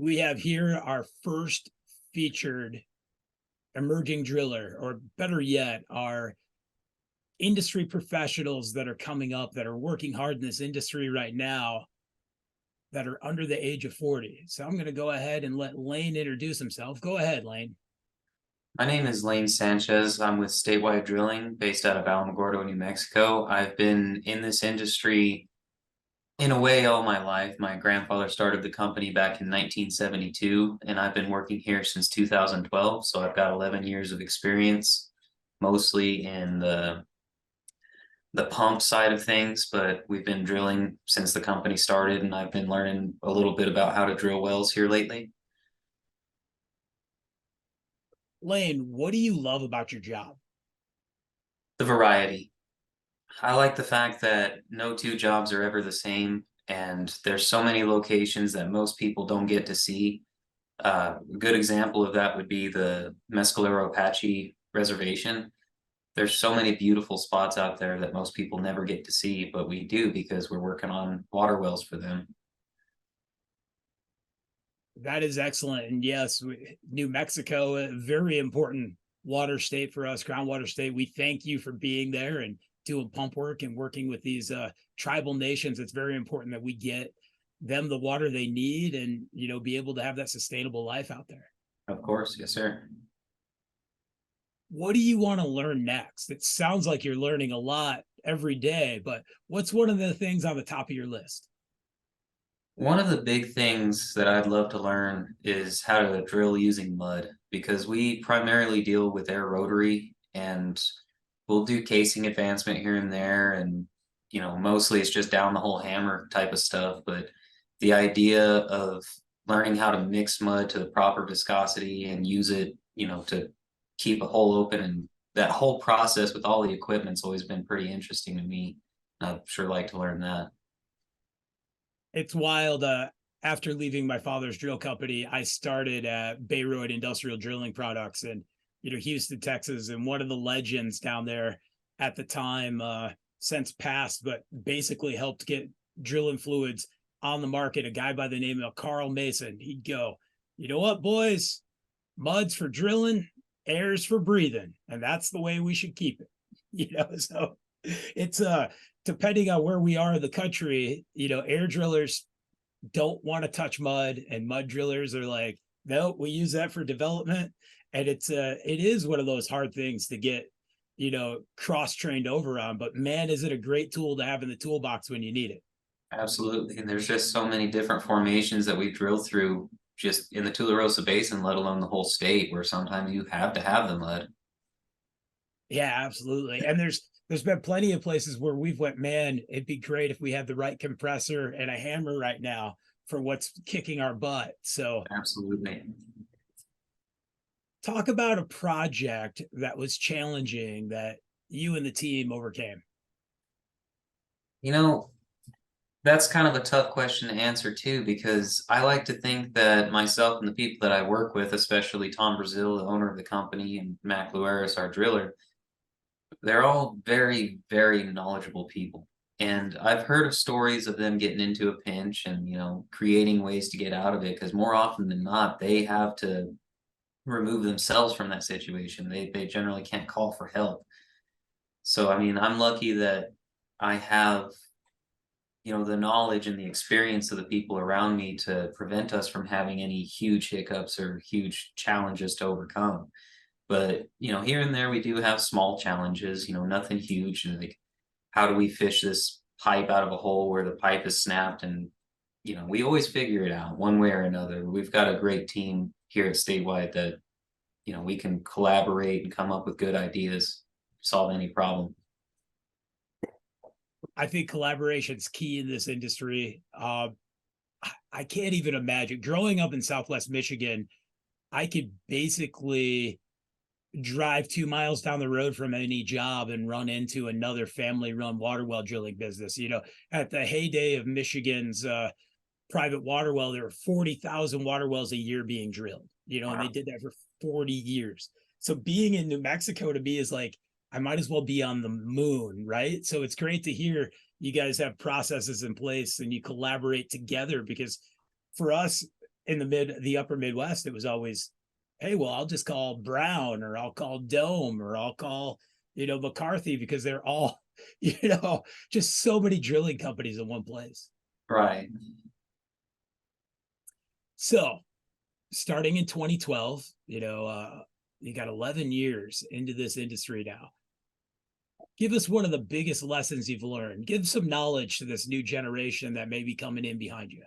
we have here our first featured emerging driller, or better yet, our industry professionals that are coming up that are working hard in this industry right now that are under the age of 40. So I'm going to go ahead and let Layne introduce himself. Go ahead, Layne. My name is Layne Sanchez. I'm with Statewide Drilling based out of Alamogordo, New Mexico. I've been in this industry in a way all my life. My grandfather started the company back in 1972, and I've been working here since 2012. So I've got 11 years of experience, mostly in the pump side of things, but we've been drilling since the company started, and I've been learning a little bit about how to drill wells here lately. Layne, what do you love about your job? The variety. I like the fact that no two jobs are ever the same, and there's so many locations that most people don't get to see. A good example of that would be the Mescalero Apache Reservation. There's so many beautiful spots out there that most people never get to see, but we do because we're working on water wells for them. That is excellent. And yes, New Mexico, a very important water state for us, groundwater state. We thank you for being there and doing pump work and working with these tribal nations. It's very important that we get them the water they need and, be able to have that sustainable life out there. Of course, yes, sir. What do you want to learn next? It sounds like you're learning a lot every day, but what's one of the things on the top of your list? One of the big things that I'd love to learn is how to drill using mud, because we primarily deal with air rotary, and we'll do casing advancement here and there, and mostly it's just down the hole hammer type of stuff. But the idea of learning how to mix mud to the proper viscosity and use it, to keep a hole open, and that whole process with all the equipment's always been pretty interesting to me. I'd sure like to learn that. It's wild. After leaving my father's drill company, I started at Bayroid Industrial Drilling Products in, Houston, Texas. And one of the legends down there at the time, since passed, but basically helped get drilling fluids on the market, a guy by the name of Carl Mason. He'd go, you know what, boys? Mud's for drilling, air's for breathing. And that's the way we should keep it. So it's depending on where we are in the country, air drillers don't want to touch mud, and mud drillers are like, no, we use that for development. And it is one of those hard things to get, cross-trained over on, but man, is it a great tool to have in the toolbox when you need it. Absolutely. And there's just so many different formations that we drill through just in the Tularosa Basin, let alone the whole state, where sometimes you have to have the mud. Yeah, absolutely. And there's been plenty of places where we've went, man, it'd be great if we had the right compressor and a hammer right now for what's kicking our butt. So Absolutely. talk about a project that was challenging that you and the team overcame. You know, that's kind of a tough question to answer too, because I like to think that myself and the people that I work with, especially Tom Brazil, the owner of the company, and Mac Lueris, our driller, they're all very, very knowledgeable people. And I've heard of stories of them getting into a pinch and, creating ways to get out of it, because more often than not, they have to remove themselves from that situation. They generally can't call for help. So, I mean, I'm lucky that I have, the knowledge and the experience of the people around me to prevent us from having any huge hiccups or huge challenges to overcome. But, here and there we do have small challenges, nothing huge. Like, how do we fish this pipe out of a hole where the pipe is snapped? And, we always figure it out one way or another. We've got a great team here at Statewide that, we can collaborate and come up with good ideas, solve any problem. I think collaboration is key in this industry. I can't even imagine growing up in Southwest Michigan. I could basically drive 2 miles down the road from any job and run into another family run water well drilling business. At the heyday of Michigan's private water well, there were 40,000 water wells a year being drilled, and they did that for 40 years. So being in New Mexico to me is like, I might as well be on the moon, right? So it's great to hear you guys have processes in place and you collaborate together, because for us, in the upper Midwest, it was always, hey, well, I'll just call Brown, or I'll call Dome, or I'll call, McCarthy, because they're all, just so many drilling companies in one place. Right. So starting in 2012, you got 11 years into this industry now. Give us one of the biggest lessons you've learned. Give some knowledge to this new generation that may be coming in behind you.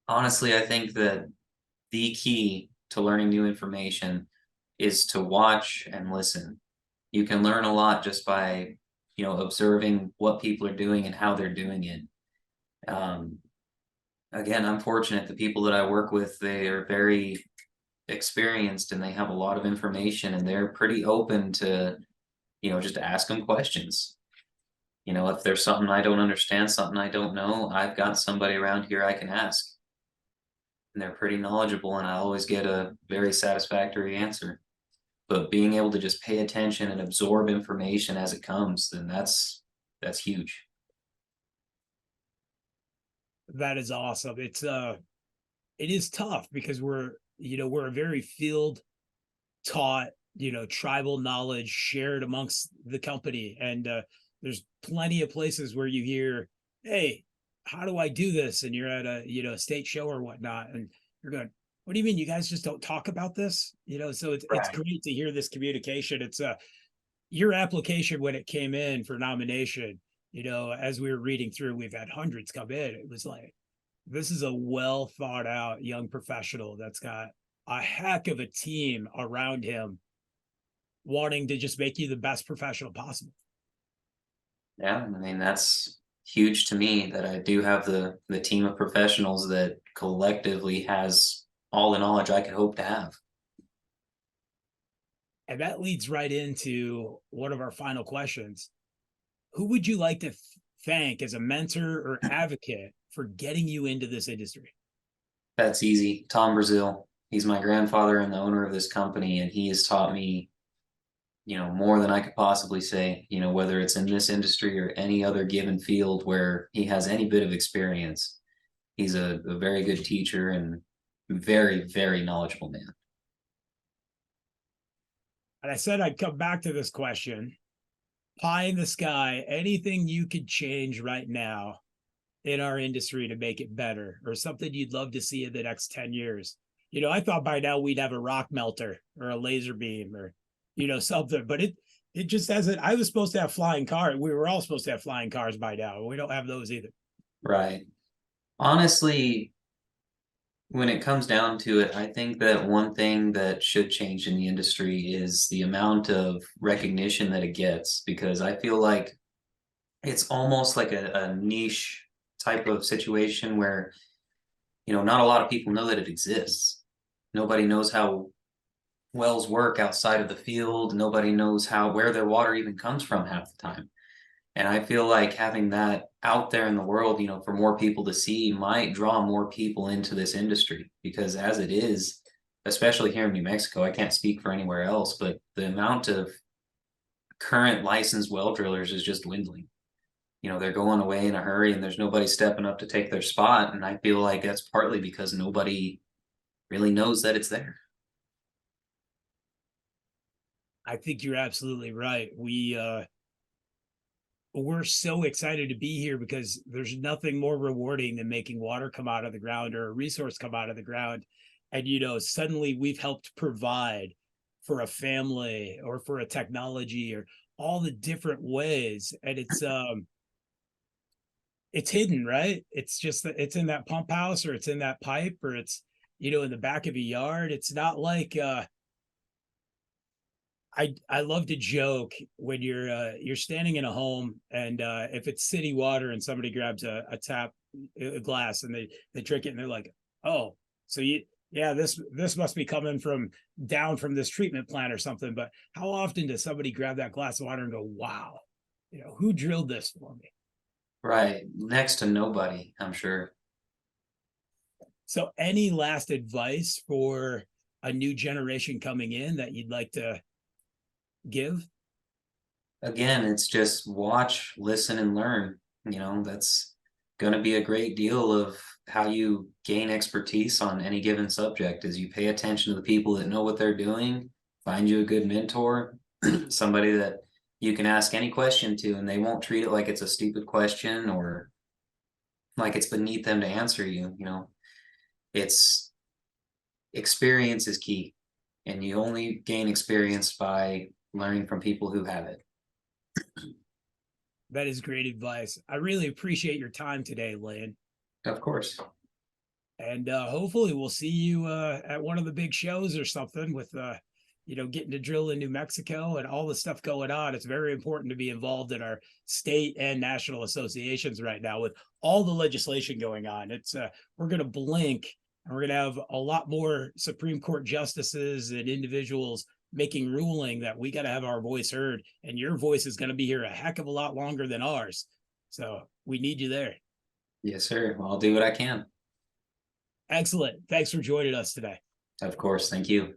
Honestly, I think that the key to learning new information is to watch and listen. You can learn a lot just by, observing what people are doing and how they're doing it. Um, Again, I'm fortunate. The people that I work with, they are very experienced and they have a lot of information and they're pretty open to, just ask them questions. If there's something I don't understand, something I don't know, I've got somebody around here I can ask. And they're pretty knowledgeable and I always get a very satisfactory answer. But being able to just pay attention and absorb information as it comes, then that's huge. That is awesome. It is tough because we're a very field taught, tribal knowledge shared amongst the company. And there's plenty of places where you hear, hey, how do I do this? And you're at a state show or whatnot, and you're going, what do you mean you guys just don't talk about this? So it's Right. great to hear this communication. It's your application when it came in for nomination, as we were reading through, we've had hundreds come in. It was like, this is a well thought out young professional that's got a heck of a team around him wanting to just make you the best professional possible. Yeah, I mean that's huge to me that I do have the team of professionals that collectively has all the knowledge I could hope to have. And that leads right into one of our final questions. Who would you like to thank as a mentor or advocate for getting you into this industry? That's easy. Tom Brazil. He's my grandfather and the owner of this company, and he has taught me, more than I could possibly say, whether it's in this industry or any other given field where he has any bit of experience. He's a very good teacher and very, very knowledgeable man. And I said I'd come back to this question. Pie in the sky, anything you could change right now in our industry to make it better, or something you'd love to see in the next 10 years? I thought by now we'd have a rock melter or a laser beam or, something, but it just hasn't. I was supposed to have flying cars. We were all supposed to have flying cars by now. We don't have those either. Right. Honestly, when it comes down to it, I think that one thing that should change in the industry is the amount of recognition that it gets, because I feel like it's almost like a niche type of situation where, not a lot of people know that it exists. Nobody knows how wells work outside of the field. Nobody knows where their water even comes from half the time. And I feel like having that out there in the world, for more people to see might draw more people into this industry, because as it is, especially here in New Mexico, I can't speak for anywhere else, but the amount of current licensed well drillers is just dwindling. They're going away in a hurry and there's nobody stepping up to take their spot. And I feel like that's partly because nobody really knows that it's there. I think you're absolutely right. We're so excited to be here because there's nothing more rewarding than making water come out of the ground or a resource come out of the ground. And, suddenly we've helped provide for a family or for a technology or all the different ways. And it's hidden, right? It's just that it's in that pump house or it's in that pipe or it's, in the back of a yard. It's not like, I love to joke when you're standing in a home and if it's city water and somebody grabs a tap a glass and they drink it and they're like, oh, so this must be coming from down from this treatment plant or something. But how often does somebody grab that glass of water and go, wow, who drilled this for me? Right. Next to nobody, I'm sure. So any last advice for a new generation coming in that you'd like to give? Again, it's just watch, listen, and learn. That's going to be a great deal of how you gain expertise on any given subject is you pay attention to the people that know what they're doing, find you a good mentor, somebody that you can ask any question to, and they won't treat it like it's a stupid question or like it's beneath them to answer you. You know, it's experience is key, and you only gain experience by learning from people who have it. That is great advice. I really appreciate your time today, Layne. Of course. And hopefully we'll see you at one of the big shows or something with getting to drill in New Mexico and all the stuff going on. It's very important to be involved in our state and national associations right now with all the legislation going on. It's we're going to blink and we're going to have a lot more Supreme Court justices and individuals making ruling that we got to have our voice heard, and your voice is going to be here a heck of a lot longer than ours. So we need you there. Yes, sir. I'll do what I can. Excellent. Thanks for joining us today. Of course. Thank you.